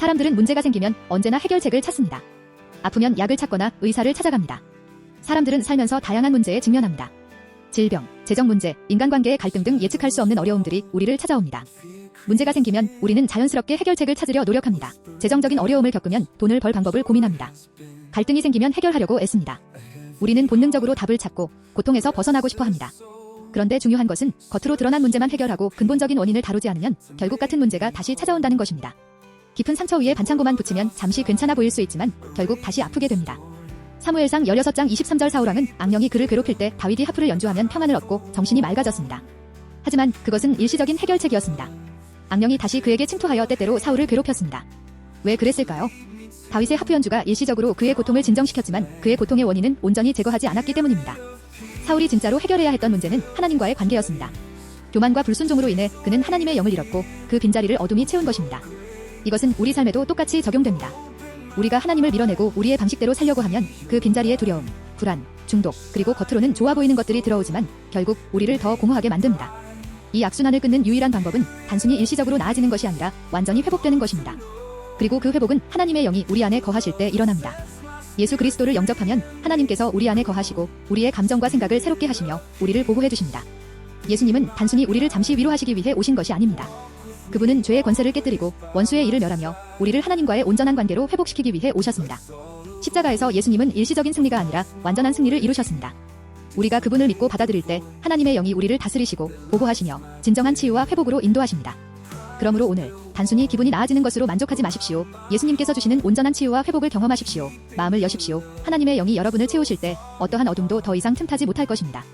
사람들은 문제가 생기면 언제나 해결책을 찾습니다. 아프면 약을 찾거나 의사를 찾아갑니다. 사람들은 살면서 다양한 문제에 직면합니다. 질병, 재정 문제, 인간관계의 갈등 등 예측할 수 없는 어려움들이 우리를 찾아옵니다. 문제가 생기면 우리는 자연스럽게 해결책을 찾으려 노력합니다. 재정적인 어려움을 겪으면 돈을 벌 방법을 고민합니다. 갈등이 생기면 해결하려고 애씁니다. 우리는 본능적으로 답을 찾고 고통에서 벗어나고 싶어 합니다. 그런데 중요한 것은 겉으로 드러난 문제만 해결하고 근본적인 원인을 다루지 않으면 결국 같은 문제가 다시 찾아온다는 것입니다. 깊은 상처 위에 반창고만 붙이면 잠시 괜찮아 보일 수 있지만 결국 다시 아프게 됩니다. 사무엘상 16장 23절 사울왕은 악령이 그를 괴롭힐 때 다윗이 하프를 연주하면 평안을 얻고 정신이 맑아졌습니다. 하지만 그것은 일시적인 해결책이었습니다. 악령이 다시 그에게 침투하여 때때로 사울을 괴롭혔습니다. 왜 그랬을까요? 다윗의 하프 연주가 일시적으로 그의 고통을 진정시켰지만 그의 고통의 원인은 온전히 제거하지 않았기 때문입니다. 사울이 진짜로 해결해야 했던 문제는 하나님과의 관계였습니다. 교만과 불순종으로 인해 그는 하나님의 영을 잃었고 그 빈자리를 어둠이 채운 것입니다. 이것은 우리 삶에도 똑같이 적용됩니다. 우리가 하나님을 밀어내고 우리의 방식대로 살려고 하면 그 빈자리에 두려움, 불안, 중독, 그리고 겉으로는 좋아 보이는 것들이 들어오지만 결국 우리를 더 공허하게 만듭니다. 이 악순환을 끊는 유일한 방법은 단순히 일시적으로 나아지는 것이 아니라 완전히 회복되는 것입니다. 그리고 그 회복은 하나님의 영이 우리 안에 거하실 때 일어납니다. 예수 그리스도를 영접하면 하나님께서 우리 안에 거하시고 우리의 감정과 생각을 새롭게 하시며 우리를 보호해 주십니다. 예수님은 단순히 우리를 잠시 위로하시기 위해 오신 것이 아닙니다. 그분은 죄의 권세를 깨뜨리고 원수의 일을 멸하며 우리를 하나님과의 온전한 관계로 회복시키기 위해 오셨습니다. 십자가에서 예수님은 일시적인 승리가 아니라 완전한 승리를 이루셨습니다. 우리가 그분을 믿고 받아들일 때 하나님의 영이 우리를 다스리시고 보호하시며 진정한 치유와 회복으로 인도하십니다. 그러므로 오늘 단순히 기분이 나아지는 것으로 만족하지 마십시오. 예수님께서 주시는 온전한 치유와 회복을 경험하십시오. 마음을 여십시오. 하나님의 영이 여러분을 채우실 때 어떠한 어둠도 더 이상 틈타지 못할 것입니다.